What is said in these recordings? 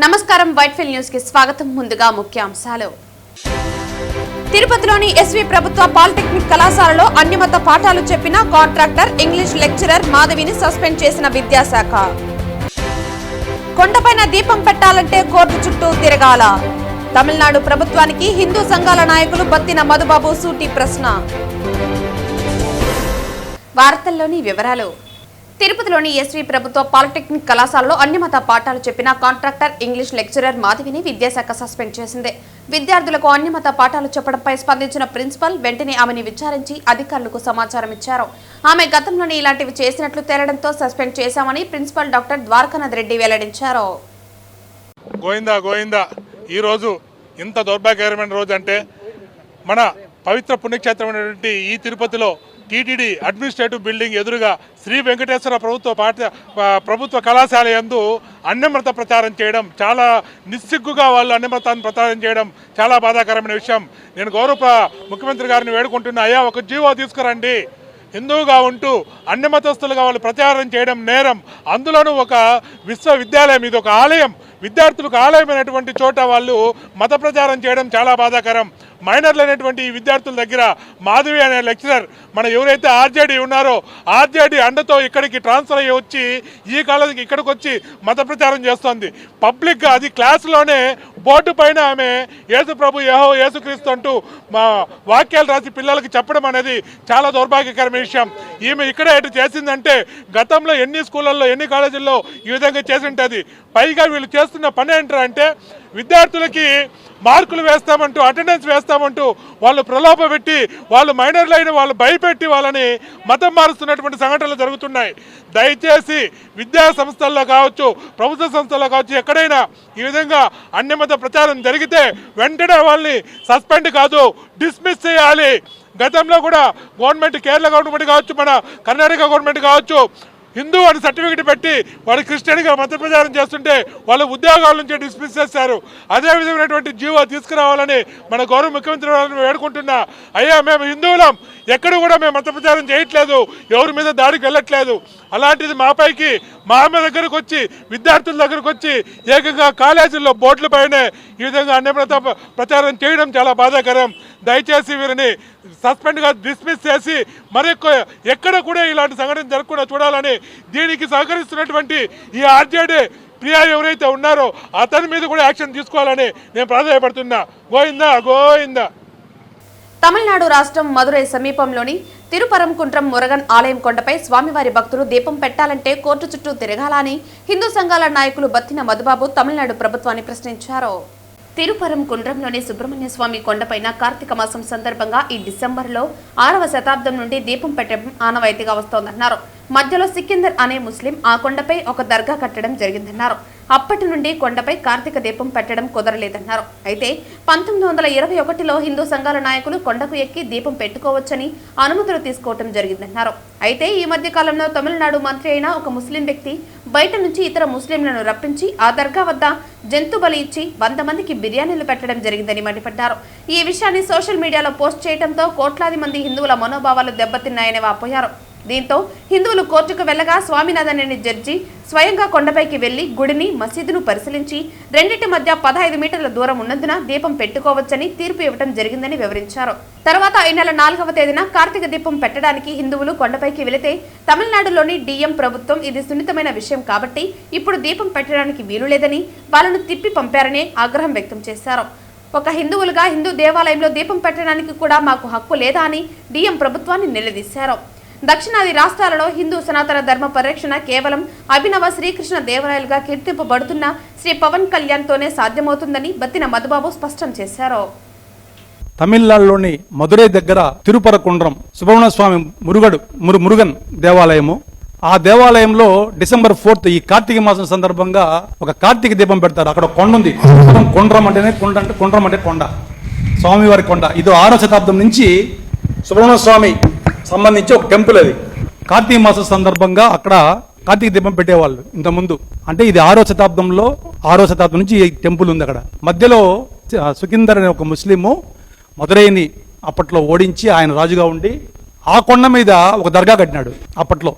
నమస్కారం Whitefield news కి స్వాగతం. ముందుగా ముఖ్యాంశాలు. తిరుపతిలోని ఎస్వి ప్రభుత్వ పాలిటెక్నిక్ కళాశాలలో అన్యమత పాఠాలు చెప్పిన కాంట్రాక్టర్ ఇంగ్లీష్ లెక్చరర్ మాధవిని సస్పెండ్ చేసిన విద్యాశాఖ. కొండపైన దీపం పెట్టాలంటే కోర్టు చుట్టూ తిరగాల. తమిళనాడు ప్రభుత్వానికి హిందూ సంఘాల నాయకులు బత్తిన మధుబాబు సూటి ప్రశ్న. వార్తల్లోని వివరాలు. తిరుపతిలోని ఎస్వి ప్రభుత్వ పాలిటెక్నిక్ కళాశాలలో అన్యమత పాఠాలు చెప్పిన కాంట్రాక్టర్ ఇంగ్లీష్ లెక్చరర్ మాధవిని విద్యాశాఖ సస్పెండ్ చేసింది. విద్యార్థులకు అన్యమత పాఠాలు చెప్పడంపై స్పందించిన ప్రిన్సిపల్ వెంటనే ఆమెని విచారించి అధికారులకు సమాచారం ఇచ్చారు. ఆమె గతంలోనే ఇలాంటివి చేసినట్లు తేలడంతో సస్పెండ్ చేశామని ప్రిన్సిపల్ డాక్టర్ ద్వారకానాథ్ రెడ్డి వెల్లడించారు. గోవిందా గోవిందా, ఈరోజు ఇంత దౌర్భాగ్యకరమైన రోజు అంటే మన పవిత్ర పుణ్యక్షేత్రమైనటువంటి ఈ తిరుపతిలో టీటీడీ అడ్మినిస్ట్రేటివ్ బిల్డింగ్ ఎదురుగా శ్రీ వెంకటేశ్వర ప్రభుత్వ కళాశాల యందు అన్యమత ప్రచారం చేయడం, చాలా నిస్సిగ్గుగా వాళ్ళు అన్యమతాన్ని ప్రచారం చేయడం చాలా బాధాకరమైన విషయం. నేను గౌరవ ముఖ్యమంత్రి గారిని వేడుకుంటున్నా, అయ్యా ఒక జీవో తీసుకురండి. హిందువుగా ఉంటూ అన్యమతస్తులుగా వాళ్ళు ప్రచారం చేయడం నేరం. అందులోనూ ఒక విశ్వవిద్యాలయం, ఇది ఒక ఆలయం, విద్యార్థులకు ఆలయమైనటువంటి చోట వాళ్ళు మత ప్రచారం చేయడం చాలా బాధాకరం. మైనర్లు అనేటువంటి ఈ విద్యార్థుల దగ్గర మాధవి అనే లెక్చరర్ మన ఎవరైతే ఆర్జేడీ ఉన్నారో ఆర్జేడీ అండతో ఇక్కడికి ట్రాన్స్ఫర్ అయ్యి వచ్చి ఈ కాలేజీకి ఇక్కడికి వచ్చి మత ప్రచారం చేస్తోంది. పబ్లిక్గా అది క్లాసులోనే బోర్డు పైన ఆమె యేసు ప్రభు యేసుక్రీస్తు అంటూ మా వాక్యాలు రాసి పిల్లలకి చెప్పడం అనేది చాలా దౌర్భాగ్యకరమైన విషయం. ఈమె ఇక్కడ ఎటు చేసిందంటే గతంలో ఎన్ని స్కూళ్ళల్లో ఎన్ని కాలేజీల్లో ఈ విధంగా చేసి ఉంటుంది. పైగా వీళ్ళు చేస్తున్న పని ఏంటంటే విద్యార్థులకి మార్కులు వేస్తామంటూ అటెండెన్స్ వేస్తామంటూ వాళ్ళు ప్రలోభ పెట్టి వాళ్ళు మైనర్లు అయిన వాళ్ళు భయపెట్టి వాళ్ళని మతం మారుస్తున్నటువంటి సంఘటనలు జరుగుతున్నాయి. దయచేసి విద్యా సంస్థల్లో కావచ్చు, ప్రభుత్వ సంస్థల్లో కావచ్చు, ఎక్కడైనా ఈ విధంగా అన్యమత ప్రచారం జరిగితే వెంటనే వాళ్ళని సస్పెండ్ కాదు డిస్మిస్ చేయాలి. గతంలో కూడా గవర్నమెంట్, కేరళ గవర్నమెంట్ కావచ్చు, మన కర్ణాటక గవర్నమెంట్ కావచ్చు, హిందూ అని సర్టిఫికెట్ పెట్టి వాడు క్రిస్టియన్గా మత ప్రచారం చేస్తుంటే వాళ్ళ ఉద్యోగాల నుంచి డిస్మిస్ చేశారు. అదే విధమైనటువంటి జీవో తీసుకురావాలని మన గౌరవ ముఖ్యమంత్రి వారిని వేడుకుంటున్నా. అయ్యా మేము హిందువులం, ఎక్కడ కూడా మేము మత ప్రచారం చేయట్లేదు, ఎవరి మీద దాడికి వెళ్ళట్లేదు. అలాంటిది మాపైకి మా దగ్గరకు వచ్చి విద్యార్థుల దగ్గరకు వచ్చి ఏకంగా కాలేజీల్లో బోర్డుల పైనే ఈ విధంగా అన్యమత ప్రచారం చేయడం చాలా బాధాకరం. దయచేసి వీరిని సస్పెండ్గా డిస్మిస్ చేసి మరెక్కువ ఎక్కడ కూడా ఇలాంటి సంఘటన జరగకుండా చూడాలని, దీనికి సహకరిస్తున్నటువంటి ఈ ఆర్జేడీ ప్రియా ఎవరైతే ఉన్నారో అతని మీద కూడా యాక్షన్ తీసుకోవాలని నేను ప్రాధాన్యపడుతున్నా. గోవిందా గోవిందా. తమిళనాడు రాష్ట్రం మదురై సమీపంలోని తిరుపరంకుంట్రం మురగన్ ఆలయం కొండపై స్వామివారి భక్తులు దీపం పెట్టాలంటే కోర్టు చుట్టూ తిరగాలని హిందూ సంఘాల నాయకులు బత్తిన మధుబాబు తమిళనాడు ప్రభుత్వాన్ని ప్రశ్నించారు. తిరుపరంకుండ్రంలోని సుబ్రహ్మణ్య స్వామి కొండపైన కార్తీక మాసం సందర్భంగా ఈ డిసెంబర్లో 6వ శతాబ్దం నుండి దీపం పెట్టడం ఆనవాయితీగా వస్తోందన్నారు. మధ్యలో సికిందర్ అనే ముస్లిం ఆ కొండపై ఒక దర్గా కట్టడం జరిగిందన్నారు. అప్పటి నుండి కొండపై కార్తీక దీపం పెట్టడం కుదరలేదన్నారు. అయితే 1921లో హిందూ సంఘాల నాయకులు కొండకు ఎక్కి దీపం పెట్టుకోవచ్చని అనుమతులు తీసుకోవటం జరిగిందన్నారు. అయితే ఈ మధ్య కాలంలో తమిళనాడు మంత్రి అయిన ఒక ముస్లిం వ్యక్తి బయట నుంచి ఇతర ముస్లింలను రప్పించి ఆ దర్గా వద్ద జంతు బలి ఇచ్చి 100 మందికి బిర్యానీలు పెట్టడం జరిగిందని మండిపడ్డారు. ఈ విషయాన్ని సోషల్ మీడియాలో పోస్ట్ చేయడంతో కోట్లాది మంది హిందువుల మనోభావాలు దెబ్బతిన్నాయని వాపోయారు. దీంతో హిందువులు కోర్టుకు వెళ్లగా స్వామినాథన్ అనే జడ్జి స్వయంగా కొండపైకి వెళ్లి గుడిని, మసీదును పరిశీలించి రెండింటి మధ్య 15 మీటర్ల దూరం ఉన్నందున దీపం పెట్టుకోవచ్చని తీర్పు ఇవ్వడం జరిగిందని వివరించారు. తర్వాత ఈ నెల 4వ తేదీన కార్తీక దీపం పెట్టడానికి హిందువులు కొండపైకి వెళితే తమిళనాడులోని డిఎం ప్రభుత్వం ఇది సున్నితమైన విషయం కాబట్టి ఇప్పుడు దీపం పెట్టడానికి వీలు లేదని వాళ్ళను తిప్పి పంపారని ఆగ్రహం వ్యక్తం చేశారు. ఒక హిందువులుగా హిందూ దేవాలయంలో దీపం పెట్టడానికి కూడా మాకు హక్కు లేదా అని డిఎం ప్రభుత్వాన్ని నిలదీశారు. దక్షిణాది రాష్ట్రాలలో హిందూ సనాతన ధర్మ పరిరక్షణ కేవలం అభినవ శ్రీకృష్ణ దేవరాయలుగా కీర్తింపబడుతున్న శ్రీ పవన్ కళ్యాణ్ తోనే సాధ్యమవుతుందని బత్తిన మధుబాబు స్పష్టం చేశారు. తమిళనాడులోని మదురై దగ్గర తిరుపరకుండ్రం సుబ్రహ్మణ్య స్వామి మురుగన్ దేవాలయము. ఆ దేవాలయంలో డిసెంబర్ 4th ఈ కార్తీక మాసం సందర్భంగా ఒక కార్తీక దీపం పెడతారు. అక్కడ కొండ ఉంది. కొండ్రం అంటేనే కొండ్రం అంటే కొండ, స్వామివారి కొండ. ఇది 6వ శతాబ్దం నుంచి సుబ్రహ్మణ్య స్వామి సంబంధించి ఒక టెంపుల్. అది కార్తీక మాసం సందర్భంగా అక్కడ కార్తీక దీపం పెట్టేవాళ్ళు ఇంతకుముందు. అంటే ఇది 6వ శతాబ్దం నుంచి ఈ టెంపుల్ ఉంది. అక్కడ మధ్యలో సుకిందర్ అనే ఒక ముస్లిము మదురైని అప్పట్లో ఓడించి ఆయన రాజుగా ఉండి ఆ కొండ మీద ఒక దర్గా కట్టినాడు. అప్పట్లో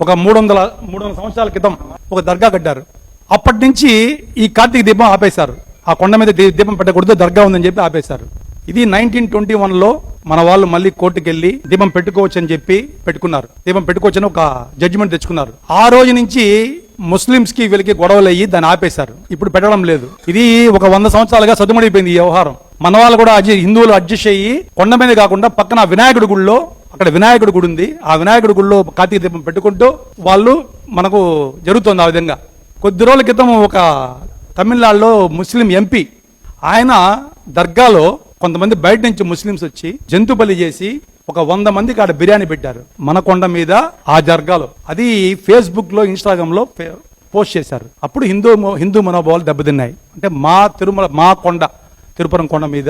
ఒక 300 సంవత్సరాల క్రితం ఒక దర్గా కట్టారు. అప్పటి నుంచి ఈ కార్తీక దీపం ఆపేశారు. ఆ కొండ మీద దీపం పెట్టకూడదు, దర్గా ఉందని చెప్పి ఆపేశారు. ఇది 1921లో మన వాళ్ళు మళ్ళీ కోర్టుకు వెళ్ళి దీపం పెట్టుకోవచ్చు అని చెప్పి పెట్టుకున్నారు. దీపం పెట్టుకోవచ్చని ఒక జడ్జిమెంట్ తెచ్చుకున్నారు. ఆ రోజు నుంచి ముస్లింస్ కి వీళ్ళకి గొడవలు అయ్యి దాన్ని ఆపేశారు. ఇప్పుడు పెట్టడం లేదు. ఇది ఒక 100 సంవత్సరాలుగా సద్దుమడిపోయింది ఈ వ్యవహారం. మన వాళ్ళు కూడా హిందువులు అడ్జస్ట్ అయ్యి కొండ మీద కాకుండా పక్కన వినాయకుడి గుడిలో, అక్కడ వినాయకుడి గుడి ఉంది, ఆ వినాయకుడి గుడిలో కార్తీక దీపం పెట్టుకుంటూ వాళ్ళు మనకు జరుగుతుంది. ఆ విధంగా కొద్ది రోజుల క్రితం ఒక తమిళనాడులో ముస్లిం ఎంపీ ఆయన దర్గాలో కొంతమంది బయట నుంచి ముస్లింస్ వచ్చి జంతు బలి చేసి ఒక 100 మందికి ఆడ బిర్యానీ పెట్టారు మన కొండ మీద ఆ దర్గాలో. అది ఫేస్బుక్ లో, ఇన్స్టాగ్రామ్ లో పోస్ట్ చేశారు. అప్పుడు హిందూ మనోభావాలు దెబ్బతిన్నాయి. అంటే మా కొండ తిరుపరం కొండ మీద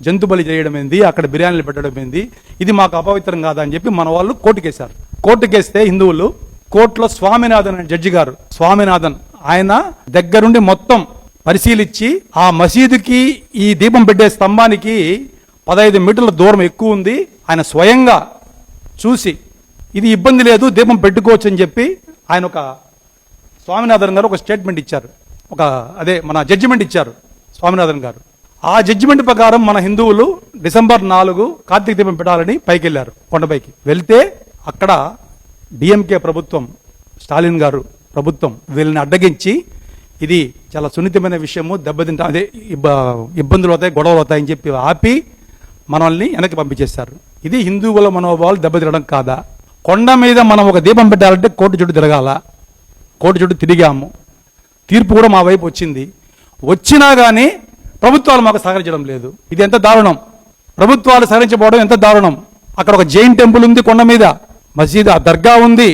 జంతు బలి చేయడం ఏంది, అక్కడ బిర్యానీలు పెట్టడం ఏంది, ఇది మాకు అపవిత్రం కాదా అని చెప్పి మన వాళ్ళు కోర్టుకేశారు. కోర్టుకేస్తే హిందువులు కోర్టులో స్వామినాథన్ అనే జడ్జి గారు, స్వామినాథన్ ఆయన దగ్గరుండి మొత్తం పరిశీలించి ఆ మసీదుకి ఈ దీపం పెట్టే స్తంభానికి 15 మీటర్ల దూరం ఎక్కువ ఉంది, ఆయన స్వయంగా చూసి ఇది ఇబ్బంది లేదు, దీపం పెట్టుకోవచ్చు అని చెప్పి ఆయన ఒక స్వామినాథన్ గారు ఒక స్టేట్మెంట్ ఇచ్చారు. మన జడ్జిమెంట్ ఇచ్చారు స్వామినాథన్ గారు. ఆ జడ్జిమెంట్ ప్రకారం మన హిందువులు డిసెంబర్ 4 కార్తీక దీపం పెట్టాలని పైకి వెళ్ళారు. కొండపైకి వెళ్తే అక్కడ డిఎంకే ప్రభుత్వం, స్టాలిన్ గారు ప్రభుత్వం వీళ్ళని అడ్డగించి ఇది చాలా సున్నితమైన విషయము, దెబ్బతింటా అదే ఇబ్బందులు అవుతాయి, గొడవలు అవుతాయని చెప్పి ఆపి మనల్ని వెనక్కి పంపించేశారు. ఇది హిందువుల మనోభావాలు దెబ్బతినడం కాదా? కొండ మీద మనం ఒక దీపం పెట్టాలంటే కోర్టు చుట్టూ తిరగాల. కోర్టు చుట్టూ తిరిగాము. తీర్పు కూడా మా వైపు వచ్చింది. వచ్చినా కానీ ప్రభుత్వాలు మాకు సహకరించడం లేదు. ఇది ఎంత దారుణం! ప్రభుత్వాలు సహకరించబోవడం ఎంత దారుణం! అక్కడ ఒక జైన్ టెంపుల్ ఉంది, కొండ మీద మసీద్, దర్గా ఉంది,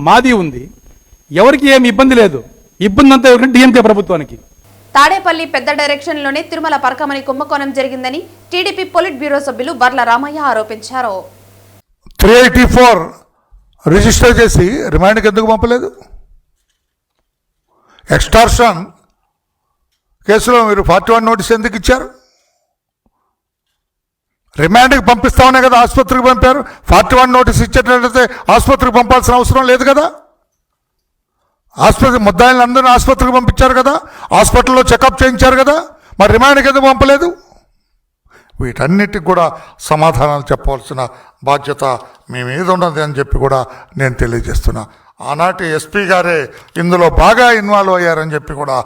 మాది ఉంది, ఎవరికి ఏమి ఇబ్బంది లేదు. ఇబ్బంది అంతా ఎవరికంటే డిఎంకే ప్రభుత్వానికి. తాడేపల్లి పెద్ద డైరెక్షన్లోనే తిరుమల పరకమణి కుంభకోణం జరిగిందని టీడీపీ పొలిట్ బ్యూరో సభ్యులు బర్ల రామయ్య ఆరోపించారు. 384 రిజిస్టర్ చేసి రిమాండ్కి ఎందుకు పంపలేదు? ఎక్స్టార్షన్ కేసులో మీరు 41 నోటీస్ ఎందుకు ఇచ్చారు? రిమాండ్కి పంపిస్తామనే కదా ఆసుపత్రికి పంపారు. 41 నోటీస్ ఇచ్చేటట్లయితే ఆసుపత్రికి పంపాల్సిన అవసరం లేదు కదా. ఆసుపత్రి ముద్దాయిలను అందరినీ ఆసుపత్రికి పంపించారు కదా, హాస్పిటల్లో చెకప్ చేయించారు కదా, మరి రిమాండ్కి ఎందుకు పంపలేదు? వీటన్నిటికి కూడా సమాధానాలు చెప్పవలసిన బాధ్యత మీ మీద ఉన్నది అని చెప్పి కూడా నేను తెలియజేస్తున్నా. ఆనాటి ఎస్పీ గారే ఇందులో బాగా ఇన్వాల్వ్ అయ్యారని చెప్పి కూడా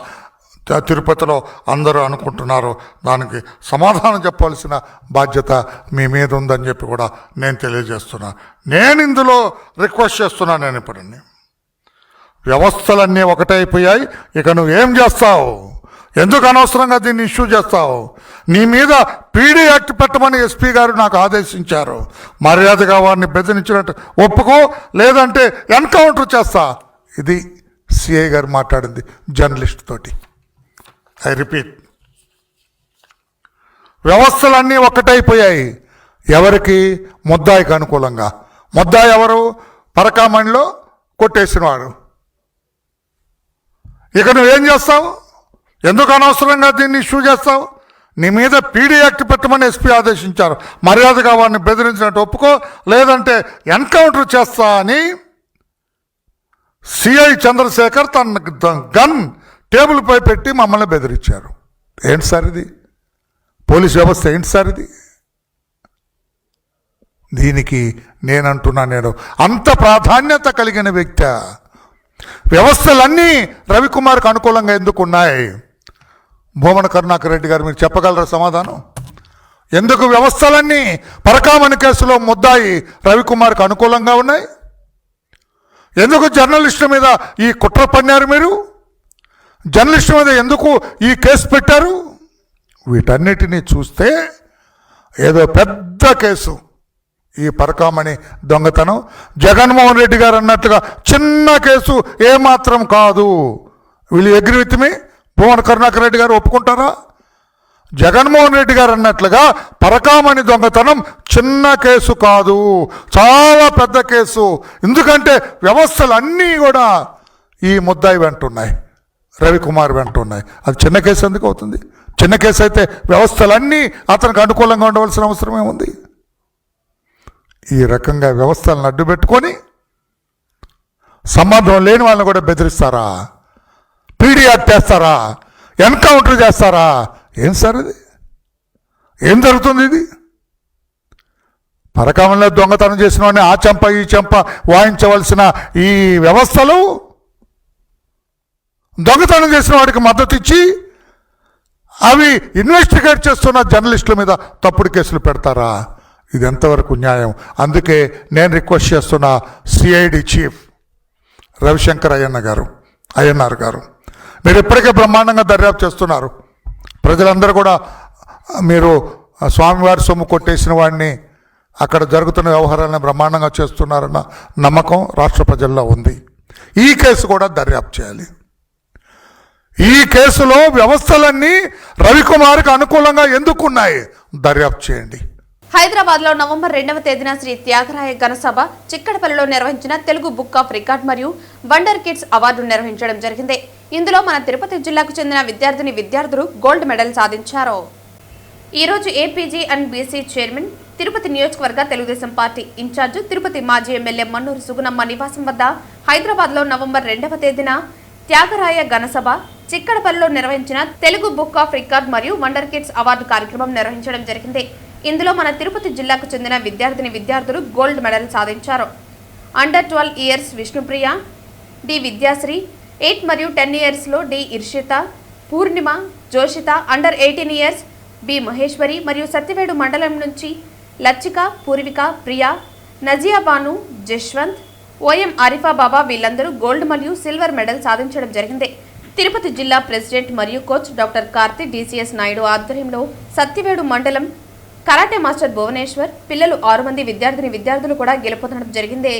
తిరుపతిలో అందరూ అనుకుంటున్నారు. దానికి సమాధానం చెప్పవలసిన బాధ్యత మీ మీద ఉందని చెప్పి కూడా నేను తెలియజేస్తున్నా. నేను ఇందులో రిక్వెస్ట్ చేస్తున్నాను. నేను ఇప్పుడండి వ్యవస్థలన్నీ ఒకటైపోయాయి. ఇక నువ్వేం చేస్తావు? ఎందుకు అనవసరంగా దీన్ని ఇష్యూ చేస్తావు? నీ మీద పీడీ యాక్ట్ పెట్టమని ఎస్పీ గారు నాకు ఆదేశించారు. మర్యాదగా వారిని బెదిరించినట్టు ఒప్పుకో, లేదంటే ఎన్కౌంటర్ చేస్తా. ఇది సిఐ గారు మాట్లాడింది జర్నలిస్ట్ తోటి. ఐ రిపీట్, వ్యవస్థలన్నీ ఒక్కటైపోయాయి. ఎవరికి? ముద్దాయికి అనుకూలంగా. ముద్దాయి ఎవరు? పరకామణిలో కొట్టేసినవాడు. ఇక నువ్వేం చేస్తావు? ఎందుకు అనవసరంగా దీన్ని ఇష్యూ చేస్తావు? నీ మీద పీడీ యాక్ట్ పెట్టమని ఎస్పీ ఆదేశించారు. మర్యాదగా వాడిని బెదిరించినట్టు ఒప్పుకో, లేదంటే ఎన్కౌంటర్ చేస్తా అని సిఐ చంద్రశేఖర్ తన గన్ టేబుల్పై పెట్టి మమ్మల్ని బెదిరించారు. ఏంటి సార్ ఇది? పోలీస్ వ్యవస్థ ఏంటి సార్ ఇది? దీనికి నేను అంత ప్రాధాన్యత కలిగిన వ్యక్తి. వ్యవస్థలన్నీ రవికుమార్కి అనుకూలంగా ఎందుకు ఉన్నాయి? భూమన కరుణాకర్ రెడ్డి గారు మీరు చెప్పగలరా సమాధానం? ఎందుకు వ్యవస్థలన్నీ పరకామణి కేసులో ముద్దాయి రవికుమార్కి అనుకూలంగా ఉన్నాయి? ఎందుకు జర్నలిస్టు మీద ఈ కుట్ర పన్నారు? మీరు జర్నలిస్టు మీద ఎందుకు ఈ కేసు పెట్టారు? వీటన్నిటినీ చూస్తే ఏదో పెద్ద కేసు ఈ పరకామణి దొంగతనం. జగన్మోహన్ రెడ్డి గారు అన్నట్లుగా చిన్న కేసు ఏమాత్రం కాదు. వీళ్ళు అగ్రీ విత్ మీ? భువన కరుణాకర్ రెడ్డి గారు ఒప్పుకుంటారా? జగన్మోహన్ రెడ్డి గారు అన్నట్లుగా పరకామణి దొంగతనం చిన్న కేసు కాదు, చాలా పెద్ద కేసు. ఎందుకంటే వ్యవస్థలు అన్నీ కూడా ఈ ముద్దాయి వెంటున్నాయి, రవికుమార్ వెంటున్నాయి. అది చిన్న కేసు ఎందుకు అవుతుంది? చిన్న కేసు అయితే వ్యవస్థలన్నీ అతనికి అనుకూలంగా ఉండవలసిన అవసరం ఏముంది? ఈ రకంగా వ్యవస్థలను అడ్డుపెట్టుకొని సంబంధం లేని వాళ్ళని కూడా బెదిరిస్తారా? పీడియాట్ చేస్తారా? ఎన్కౌంటర్ చేస్తారా? ఏం సార్ ఇది? ఏం జరుగుతుంది ఇది? పరకామంలో దొంగతనం చేసిన వాడిని ఆ చెంప ఈ చెంప వాయించవలసిన ఈ వ్యవస్థలు దొంగతనం చేసిన వాడికి మద్దతు ఇచ్చి అవి ఇన్వెస్టిగేట్ చేస్తున్న జర్నలిస్టుల మీద తప్పుడు కేసులు పెడతారా? ఇది ఎంతవరకు న్యాయం? అందుకే నేను రిక్వెస్ట్ చేస్తున్న సిఐడి చీఫ్ రవిశంకర్ అయ్యన్నార్ గారు, మీరు ఇప్పటికే బ్రహ్మాండంగా దర్యాప్తు చేస్తున్నారు. ప్రజలందరూ కూడా మీరు స్వామివారి సొమ్ము కొట్టేసిన వాడిని, అక్కడ జరుగుతున్న వ్యవహారాలను బ్రహ్మాండంగా చేస్తున్నారన్న నమ్మకం రాష్ట్ర ప్రజల్లో ఉంది. ఈ కేసు కూడా దర్యాప్తు చేయాలి. ఈ కేసులో వ్యవస్థలన్నీ రవికుమార్కి అనుకూలంగా ఎందుకున్నాయి? దర్యాప్తు చేయండి. హైదరాబాద్ లో నవంబర్ 2వ తేదీన శ్రీ త్యాగరాయ ఘనసభ చిక్కడపల్లిలో నిర్వహించిన తెలుగు బుక్ ఆఫ్ రికార్డ్ మరియు వండర్ కిడ్స్ అవార్డు నిర్వహించడం జరిగింది. ఇందులో మన తిరుపతి జిల్లాకు చెందిన విద్యార్థులు గోల్డ్ మెడల్ సాధించారు. ఈ రోజు APG and BC chairman, Tirupati నియోజకవర్గ తెలుగుదేశం పార్టీ ఇన్ఛార్జ్, తిరుపతి మాజీ ఎమ్మెల్యే మన్నూరు సుగుణమ్మ నివాసం వద్ద హైదరాబాద్ లో నవంబర్ 2వ తేదీన త్యాగరాయ ఘనసభ చిక్కడపల్లిలో నిర్వహించిన తెలుగు బుక్ ఆఫ్ రికార్డ్ మరియు వండర్ కిడ్స్ అవార్డు కార్యక్రమం నిర్వహించడం జరిగింది. ఇందులో మన తిరుపతి జిల్లాకు చెందిన విద్యార్థులు గోల్డ్ మెడల్ సాధించారు. Under 12 years Vishnupriya, D Vidyasri, 8 మరియు 10 ఇయర్స్లో D Irshita, Purnima, Joshita, under 18 years B Maheshwari మరియు సత్యవేడు మండలం నుంచి లచ్చిక, పూర్విక, ప్రియా, నజియా బాను, జశ్వంత్, ఓఎం ఆరిఫా బాబా వీళ్ళందరూ గోల్డ్ మరియు సిల్వర్ మెడల్ సాధించడం జరిగింది. తిరుపతి జిల్లా ప్రెసిడెంట్ మరియు coach doctor Karthi DCS Naidu ఆధ్వర్యంలో సత్యవేడు మండలం కరాటే మాస్టర్ భువనేశ్వర్, పిల్లలు 6 మంది విద్యార్థులు కూడా గెలుపొందడం జరిగింది.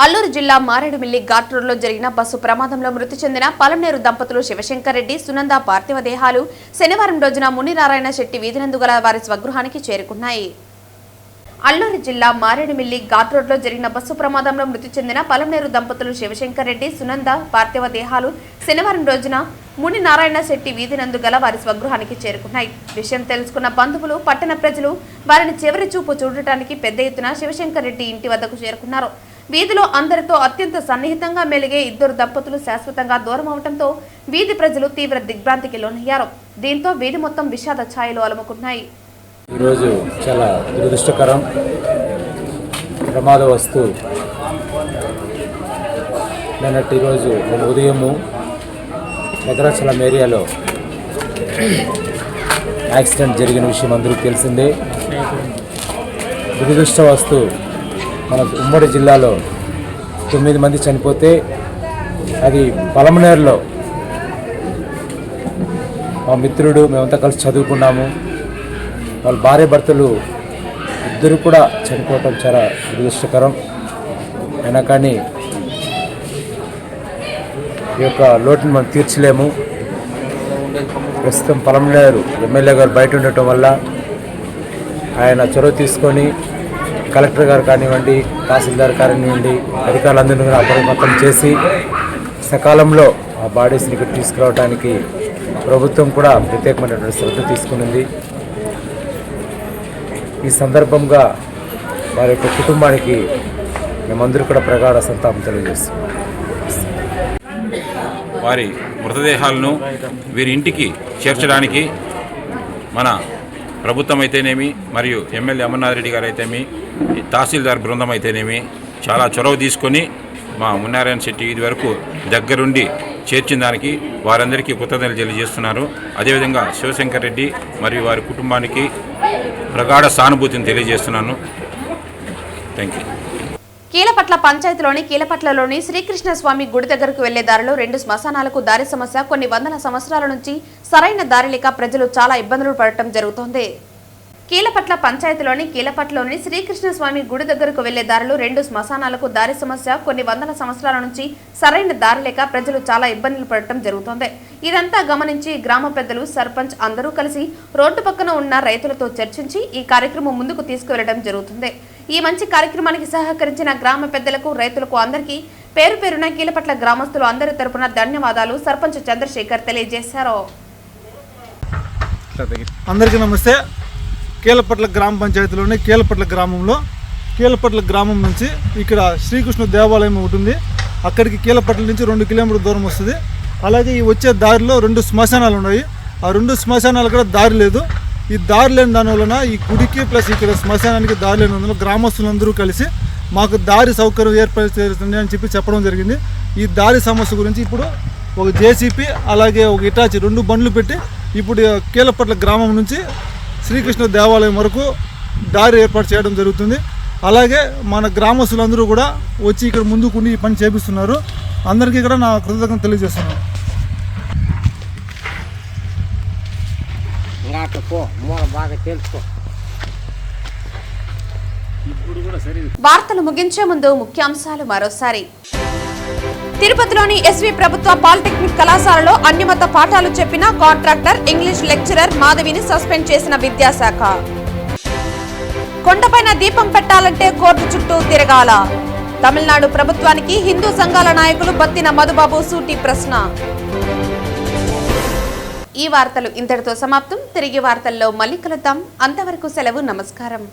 అల్లూరు జిల్లా మారేడుమిల్లి ఘాట్ రోడ్లో జరిగిన బస్సు ప్రమాదంలో మృతి చెందిన పలమనేరు దంపతులు శివశంకర్ రెడ్డి, సునంద పార్థివ దేహాలు శనివారం రోజున మునినారాయణ శెట్టి వీధినందు గల వారి స్వగృహానికి చేరుకున్నాయి. అల్లూరు జిల్లా మారేడుమిల్లి ఘాట్ రోడ్లో జరిగిన బస్సు ప్రమాదంలో మృతి చెందిన పలమనేరు దంపతులు శివశంకర్ రెడ్డి, సునంద పార్థివ దేహాలు శనివారం రోజున ముని నారాయణ శెట్టి వీధినందు గల వారి స్వగృహానికి చేరుకున్నాయి. విషయం తెలుసుకున్న బంధువులు, పట్టణ ప్రజలు వారిని చివరి చూపు చూడటానికి పెద్ద ఎత్తున శివశంకర్ రెడ్డి ఇంటి వద్దకు చేరుకున్నారు. వీధిలో అందరితో అత్యంత సన్నిహితంగా మెలిగే ఇద్దరు దంపతులు శాశ్వతంగా దూరం అవడంతో వీధి ప్రజలు తీవ్ర దిగ్భ్రాంతికి లోనయ్యారు. దీంతో వీధి మొత్తం విషాద ఛాయలు అలుముకున్నాయి. ఈరోజు చాలా దురదృష్టకరం ప్రమాదవస్తు. నిన్నటి రోజు ఉదయము భద్రాచలం ఏరియాలో యాక్సిడెంట్ జరిగిన విషయం అందరికీ తెలిసిందే. దురదృష్టవస్తు మన ఉమ్మడి జిల్లాలో 9 మంది చనిపోతే అది పలమనేరులో మా మిత్రుడు, మేమంతా కలిసి చదువుకున్నాము. వాళ్ళ భార్య భర్తలు ఇద్దరు కూడా చనిపోవటం చాలా దురదృష్టకరం. అయినా కానీ ఈ యొక్క లోటును మనం తీర్చలేము. ప్రస్తుతం పలమనేరు ఎమ్మెల్యే గారు బయట ఉండటం వల్ల ఆయన చొరవ తీసుకొని కలెక్టర్ గారు కానివ్వండి, తహసీల్దార్ కానివ్వండి, అధికారులందరినీ కూడా అప్రమత్తం చేసి సకాలంలో ఆ బాడీస్ని ఇక్కడ తీసుకురావడానికి ప్రభుత్వం కూడా ప్రత్యేకమైనటువంటి శ్రద్ధ తీసుకునింది. ఈ సందర్భంగా వారి యొక్క కుటుంబానికి మేమందరూ కూడా ప్రగాఢ సంతాపం తెలియజేస్తున్నాం. వారి మృతదేహాలను వీరి ఇంటికి చేర్చడానికి మన ప్రభుత్వం అయితేనేమి, మరియు ఎమ్మెల్యే అమర్నాథ్ రెడ్డి గారు అయితేమి, తహసీల్దార్ బృందం అయితేనేమి చాలా చొరవ తీసుకొని మా మున్నారాయణ శెట్టి ఇది వరకు దగ్గరుండి చేర్చిన దానికి వారందరికీ కృతజ్ఞతలు తెలియజేస్తున్నారు. అదేవిధంగా శివశంకర్ రెడ్డి మరియు వారి కుటుంబానికి ప్రగాఢ సానుభూతిని తెలియజేస్తున్నాను. Thank you. కీలపట్ల పంచాయతీలోని కీలపట్లలోని శ్రీకృష్ణ స్వామి గుడి దగ్గరకు వెళ్లే దారిలో 2 శ్మశానాలకు దారి సమస్య. కొన్ని వందల సంవత్సరాల నుంచి సరైన దారి లేక ప్రజలు చాలా ఇబ్బందులు పడటం జరుగుతోంది. కీలపట్ల పంచాయతీలోని కీలపట్లలోని శ్రీకృష్ణ స్వామి గుడి దగ్గరకు వెళ్లే దారిలో 2 శ్మశానాలకు దారి సమస్య. కొన్ని వందల సంవత్సరాల నుంచి సరైన దారి లేక ప్రజలు చాలా ఇబ్బందులు పడటం జరుగుతోంది. ఇదంతా గమనించి గ్రామ పెద్దలు, సర్పంచ్ అందరూ కలిసి రోడ్డు పక్కన ఉన్న రైతులతో చర్చించి ఈ కార్యక్రమం ముందుకు తీసుకువెళ్లడం జరుగుతుంది. ఈ మంచి కార్యక్రమానికి సహకరించిన గ్రామ పెద్దలకు, రైతులకు అందరికీ పేరు పేరున కీలపట్ల గ్రామస్తులు అందరి తరపున ధన్యవాదాలు సర్పంచ్ చంద్రశేఖర్ తెలియజేశారు. అందరికీ నమస్తే. కీలపట్ల గ్రామ పంచాయతీలోని కీలపట్ల గ్రామంలో కీలపట్ల గ్రామం నుంచి ఇక్కడ శ్రీకృష్ణ దేవాలయం ఉంటుంది. అక్కడికి కీలపట్ల నుంచి 2 కిలోమీటర్ల దూరం వస్తుంది. అలాగే ఈ వచ్చే దారిలో 2 శ్మశానాలు ఉన్నాయి. ఆ 2 శ్మశానాలు కూడా దారి లేదు. ఈ దారి లేని దాని వలన ఈ గుడికి ప్లస్ ఇక్కడ శ్మశానానికి దారి లేని వలన గ్రామస్తులందరూ కలిసి మాకు దారి సౌకర్యం ఏర్పడుతుంది అని చెప్పడం జరిగింది. ఈ దారి సమస్య గురించి ఇప్పుడు ఒక జేసీపీ అలాగే ఒక ఇటాచి 2 బండ్లు పెట్టి ఇప్పుడు కీలపట్ల గ్రామం నుంచి శ్రీకృష్ణ దేవాలయం వరకు దారి ఏర్పాటు చేయడం జరుగుతుంది. అలాగే మన గ్రామస్తులందరూ కూడా వచ్చి ఇక్కడ ముందుకుండి ఈ పని చేపిస్తున్నారు. అందరికీ కూడా నా కృతజ్ఞతలు తెలియజేస్తున్నాను. వార్తలు ముగించే ముందు ముఖ్యాంశాలు మరోసారి. తిరుపతిలోని ఎస్వి ప్రభుత్వ పాలిటెక్నిక్ కళాశాలలో అన్యమత పాఠాలు చెప్పిన కాంట్రాక్టర్ ఇంగ్లీష్ లెక్చరర్ మాధవిని సస్పెండ్ చేసిన విద్యాశాఖ. కొండపైన దీపం పెట్టాలంటే కోర్టు చుట్టూ తిరగాల. తమిళనాడు ప్రభుత్వానికి హిందూ సంఘాల నాయకులు బత్తిన మధుబాబు సూటి ప్రశ్న. ఈ వార్తలు ఇంతటితో సమాప్తం. తిరిగి వార్తల్లో మళ్ళీ కలుద్దాం. అంతవరకు సెలవు. నమస్కారం.